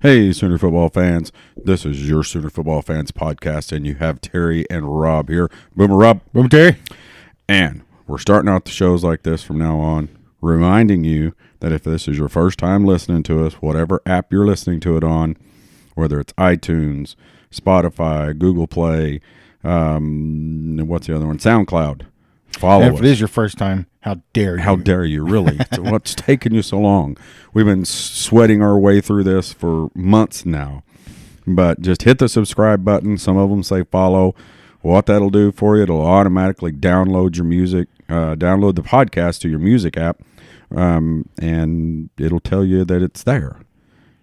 Hey, Sooner football fans. This is your Sooner football fans podcast, and you have Terry and Rob here. Boomer Rob. Boomer Terry. And we're starting out the shows like this from now on, reminding you that if this is your first time listening to us, whatever app you're listening to it on, whether it's iTunes, Spotify, Google Play, what's the other one? SoundCloud. Follow us. If it is your first time, how dare you? How dare you, really? What's taking you so long? We've been sweating our way through this for months now. But just hit the subscribe button. Some of them say follow. What that'll do for you, it'll automatically download your music, download the podcast to your music app, and it'll tell you that it's there.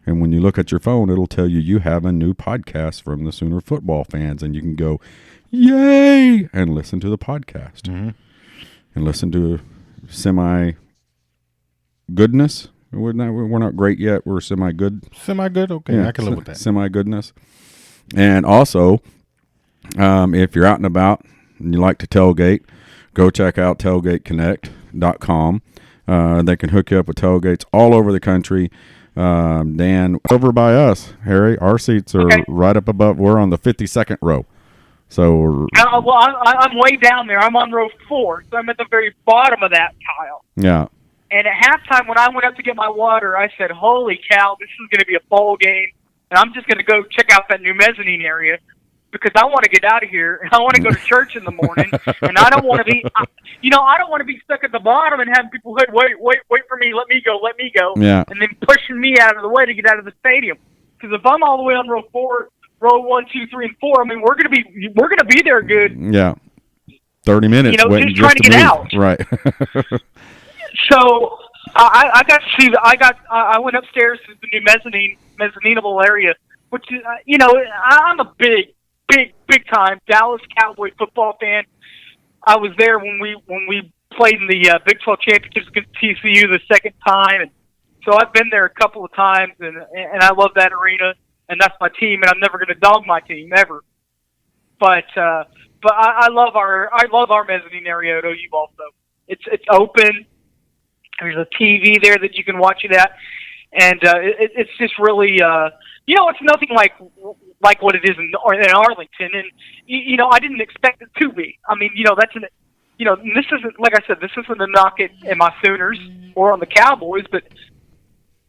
And when you look at your phone, it'll tell you have a new podcast from the Sooner football fans, and you can go, yay, and listen to the podcast. Mm-hmm. And listen to semi-goodness. We're not great yet. We're semi-good. Semi-good? Okay, yeah, I can live with that. Semi-goodness. And also, if you're out and about and you like to tailgate, go check out tailgateconnect.com. They can hook you up with tailgates all over the country. Dan, over by us, Harry, our seats are right up above. We're on the 52nd row. So, I'm way down there. I'm on row 4, so I'm at the very bottom of that tile. Yeah. And at halftime, when I went up to get my water, I said, holy cow, this is going to be a bowl game, and I'm just going to go check out that new mezzanine area because I want to get out of here, and I want to go to church in the morning, and I don't want to be, I don't want to be stuck at the bottom and having people, hey, wait for me, let me go, yeah, and then pushing me out of the way to get out of the stadium. Because if I'm all the way on row 4, row 1, 2, 3, and 4. I mean, we're gonna be there good. Yeah, 30 minutes. Just trying to get out. Right. So I got to see. I went upstairs to the new mezzanineable area, which is I'm a big time Dallas Cowboy football fan. I was there when we played in the Big 12 championships against TCU the second time, and so I've been there a couple of times, and I love that arena. And that's my team, and I'm never going to dog my team ever. But I love our mezzanine area at OU also. It's open. There's a TV there that you can watch it at, and it's just really it's nothing like what it is in Arlington, and I didn't expect it to be. I mean that's this isn't, like I said, this isn't a knock at my Sooners or on the Cowboys, but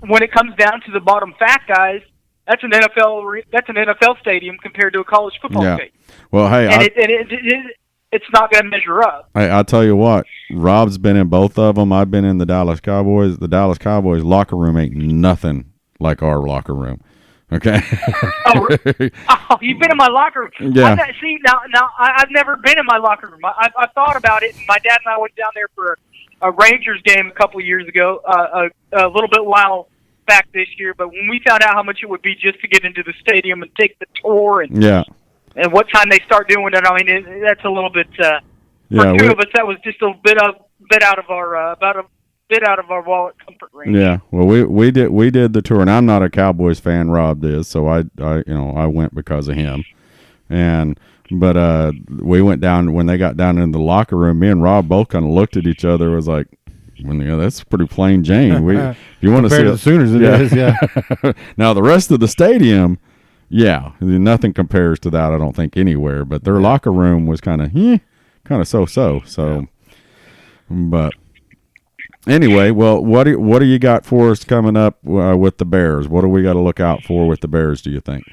when it comes down to the bottom fat guys. That's an NFL stadium compared to a college football stadium. Well, hey, it's not going to measure up. I'll tell you what. Rob's been in both of them. I've been in the Dallas Cowboys. The Dallas Cowboys locker room ain't nothing like our locker room. Okay. You've been in my locker room. Yeah. I've never been in my locker room. I thought about it, and my dad and I went down there for a Rangers game a couple of years ago. A little bit while back this year, but when we found out how much it would be just to get into the stadium and take the tour, and what time they start doing it, I mean, that's a little bit for two of us. That was just a bit out of our wallet comfort range. Yeah, well, we did the tour, and I'm not a Cowboys fan. Rob is, so I went because of him, but we went down when they got down in the locker room. Me and Rob both kind of looked at each other. It was like, that's pretty plain Jane. If you want to see the Sooners, it is, yeah. Now the rest of the stadium, nothing compares to that. I don't think anywhere. But their locker room was kind of so. So, but anyway, well, what do you got for us coming up with the Bears? What do we got to look out for with the Bears? Do you think?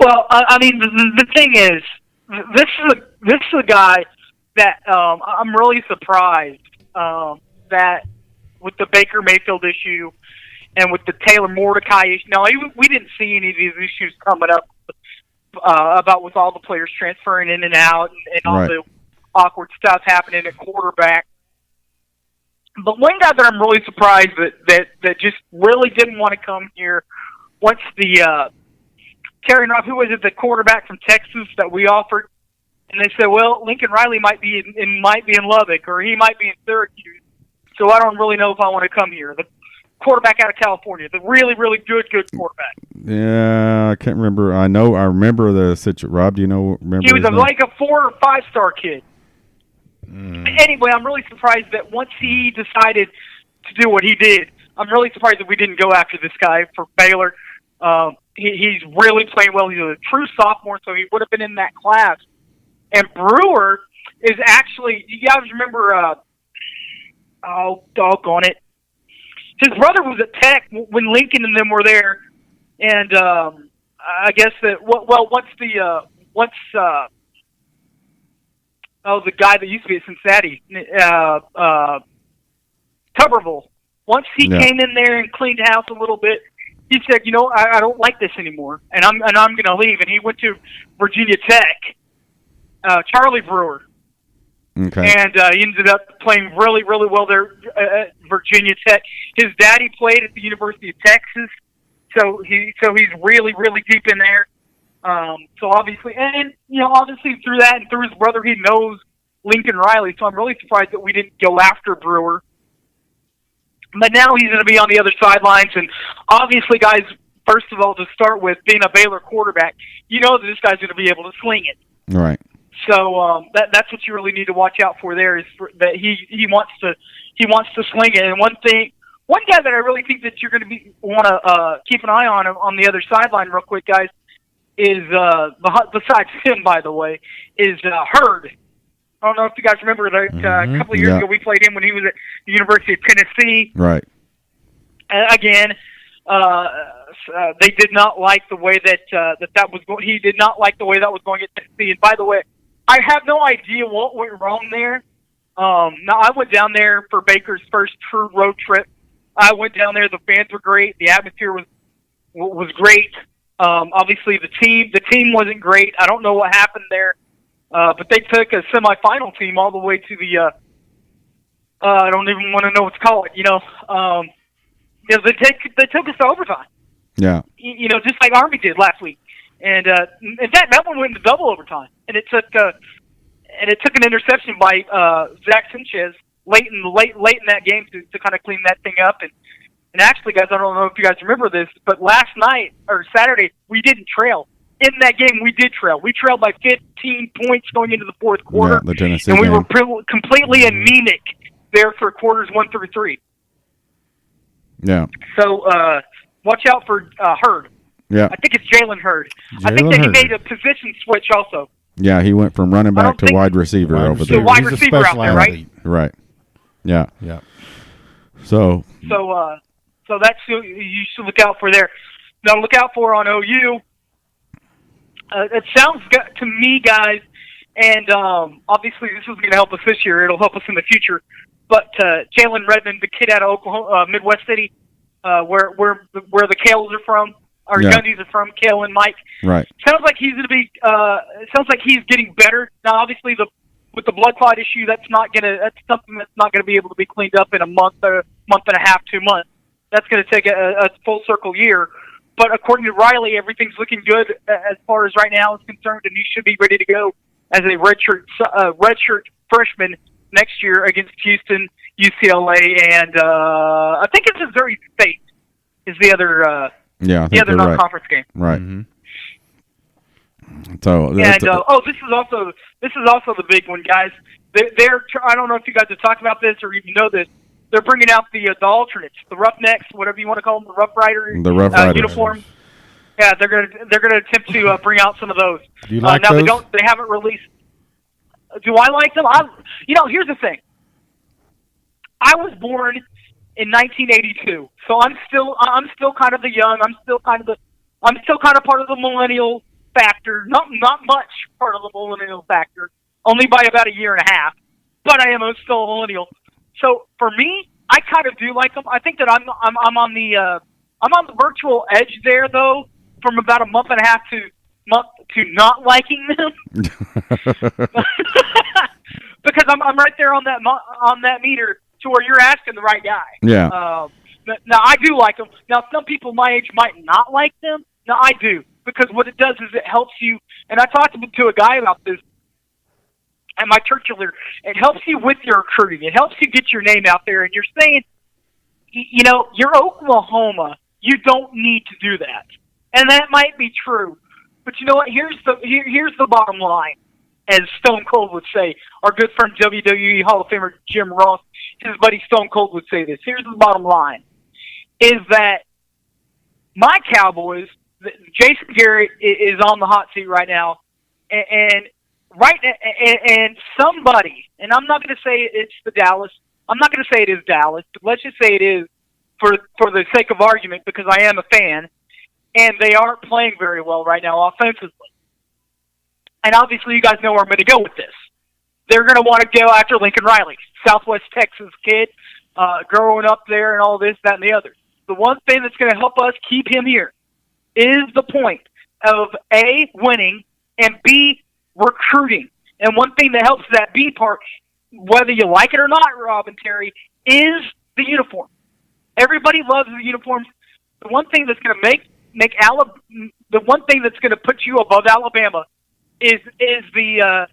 Well, I mean, the thing is, this is a guy that I'm really surprised. That with the Baker Mayfield issue and with the Taylor Mordecai issue. Now, we didn't see any of these issues coming up about with all the players transferring in and out and all the awkward stuff happening at quarterback. But one guy that I'm really surprised that just really didn't want to come here once the carrying off, who was it, the quarterback from Texas that we offered? And they said, well, Lincoln Riley might be in Lubbock, or he might be in Syracuse. So I don't really know if I want to come here. The quarterback out of California, the really, really good quarterback. Yeah, I can't remember. I remember the situation. Rob, do you remember? He was like a 4 or 5 star kid. Anyway, I'm really surprised that once he decided to do what he did, I'm really surprised that we didn't go after this guy for Baylor. He's really playing well. He's a true sophomore, so he would have been in that class. And Brewer is actually, you guys remember, oh, doggone it. His brother was at Tech when Lincoln and them were there. And I guess that, the guy that used to be at Cincinnati, Tuberville. Once he came in there and cleaned house a little bit, he said, I don't like this anymore, and I'm going to leave. And he went to Virginia Tech, Charlie Brewer. Okay. And he ended up playing really, really well there at Virginia Tech. His daddy played at the University of Texas, so he's really, really deep in there. So obviously, obviously through that and through his brother, he knows Lincoln Riley. So I'm really surprised that we didn't go after Brewer. But now he's going to be on the other sidelines. And obviously, guys, first of all, to start with, being a Baylor quarterback, you know that this guy's going to be able to sling it. Right. So that's what you really need to watch out for there, is that he wants to sling it. And one guy that I really think that you're going to want to keep an eye on the other sideline real quick, guys, is besides him, by the way, is Hurd. I don't know if you guys remember that a couple of years ago we played him when he was at the University of Tennessee. Right. Again, they did not like the way that was going. He did not like the way that was going at Tennessee. And by the way, I have no idea what went wrong there. Now, I went down there for Baker's first true road trip. I went down there. The fans were great. The atmosphere was great. Obviously, the team wasn't great. I don't know what happened there, but they took a semifinal team all the way to the. I don't even want to know what to call it. They took us to overtime. Yeah. Just like Army did last week, and in fact, that one went into double overtime, and it took an interception by Zach Sanchez late in that game to kind of clean that thing up. And actually, guys, I don't know if you guys remember this, but last night or Saturday we didn't trail. In that game, we did trail. We trailed by 15 points going into the fourth quarter, yeah, the Tennessee and we game. were completely anemic there for quarters 1 through 3. Yeah. So watch out for Hurd. Yeah. I think it's Jalen Hurd. I think that he made a position switch also. Yeah, he went from running back to wide receiver over there. Wide receiver out there, right? Right. Yeah. Yeah. So that's who you should look out for there. Now look out for on OU. It sounds to me, guys, and obviously this is going to help us this year. It'll help us in the future. But Jalen Redmond, the kid out of Oklahoma, Midwest City, where the Kales are from, our Gundies are from, Kale and Mike. Right. Sounds like he's going to be. Sounds like he's getting better. Now, obviously, with the blood clot issue, that's something that's not going to be able to be cleaned up in a month and a half, 2 months. That's going to take a full circle year. But according to Riley, everything's looking good as far as right now is concerned, and he should be ready to go as a redshirt freshman next year against Houston, UCLA, and I think it's Missouri State is the other non-conference game. Right. Mm-hmm. So this is also the big one, guys. They're I don't know if you guys have talked about this or even know this. They're bringing out the alternates, the Roughnecks, whatever you want to call them, the Rough Riders uniforms. Yeah, they're gonna attempt to bring out some of those. Do you like now those? They haven't released. Do I like them? Here's the thing. I was born in 1982, so I'm still kind of the young. I'm still kind of part of the millennial factor. Not much part of the millennial factor, only by about a year and a half. But I am still a millennial. So for me, I kind of do like them. I think that I'm on the virtual edge there, though, from about a month and a half to not liking them, because I'm right there on that meter to where you're asking the right guy. Yeah. Now I do like them. Now some people my age might not like them. Now I do, because what it does is it helps you. And I talked to a guy about this at my church earlier. It helps you with your recruiting. It helps you get your name out there. And you're saying, you're Oklahoma. You don't need to do that. And that might be true. But you know what? Here's the bottom line, as Stone Cold would say. Our good friend WWE Hall of Famer Jim Ross, his buddy Stone Cold would say this. Here's the bottom line. is that my Cowboys, Jason Garrett is on the hot seat right now, and somebody, and I'm not going to say it's the Dallas. I'm not going to say it is Dallas, but let's just say it is for the sake of argument, because I am a fan, and they aren't playing very well right now offensively. And obviously, you guys know where I'm going to go with this. They're going to want to go after Lincoln Riley, Southwest Texas kid, growing up there and all this, that, and the other. The one thing that's going to help us keep him here is the point of A, winning, and B, recruiting. And one thing that helps that B part, whether you like it or not, Rob and Terry, is the uniform. Everybody loves the uniforms. The one thing that's going to the one thing that's going to put you above Alabama is the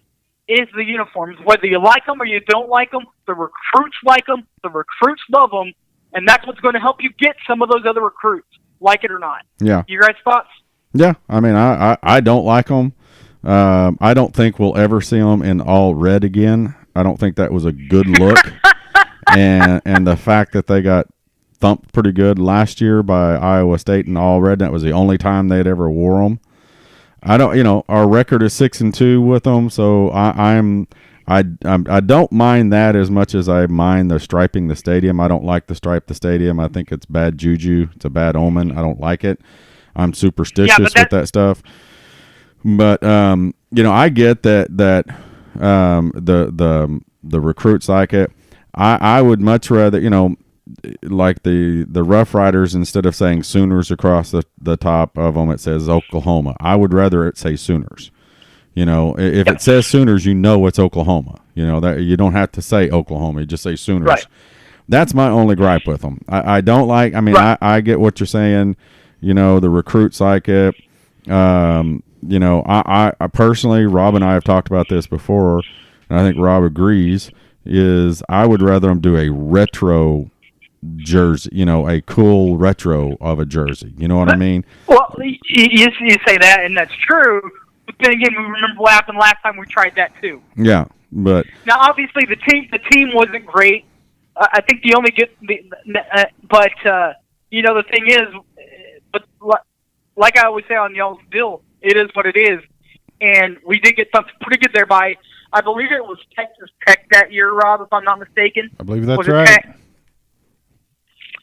uniforms. Whether you like them or you don't like them, the recruits like them, the recruits love them, and that's what's going to help you get some of those other recruits, like it or not. Yeah. You guys' thoughts? Yeah, I mean, I don't like them. I don't think we'll ever see them in all red again. I don't think that was a good look. and the fact that they got thumped pretty good last year by Iowa State in all red, that was the only time they'd ever wore them. I don't, our record is 6-2 with them, so I don't mind that as much as I mind the striping the stadium. I don't like the stripe the stadium. I think it's bad juju. It's a bad omen. I don't like it. I'm superstitious with that stuff. But I get that the recruits like it. I would much rather, like the Rough Riders, instead of saying Sooners across the top of them, it says Oklahoma. I would rather it say Sooners. If it says Sooners, it's Oklahoma. That you don't have to say Oklahoma. You just say Sooners. Right. That's my only gripe with them. I don't like. I mean, right. I get what you're saying. The recruits like it. I personally, Rob and I have talked about this before, and I think Rob agrees. Is I would rather them do a retro jersey, a cool retro of a jersey. You know what I mean? Well, you say that, and that's true. But then again, we remember what happened last time we tried that too. Yeah, but now obviously the team wasn't great. I think the only good, but the thing is, but like I always say on y'all's deal, it is what it is, and we did get something pretty good there by, I believe it was Texas Tech that year, Rob, if I'm not mistaken. I believe that's right. Tech?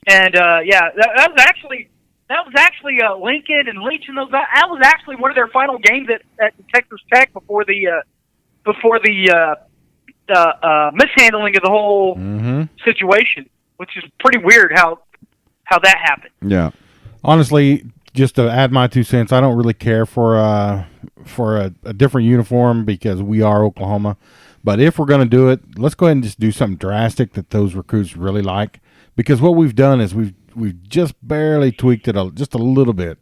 And that was actually Lincoln and Leach and those. That was actually one of their final games at Texas Tech before the mishandling of the whole situation, which is pretty weird how that happened. Yeah, honestly, just to add my 2 cents, I don't really care for a different uniform because we are Oklahoma. But if we're going to do it, let's go ahead and just do something drastic that those recruits really like. Because what we've done is we've just barely tweaked it just a little bit,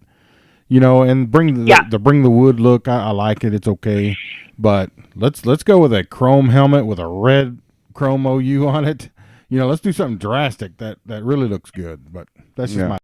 and bring the wood look. I like it; it's okay, but let's go with a chrome helmet with a red chrome OU on it. Let's do something drastic that really looks good. But that's just my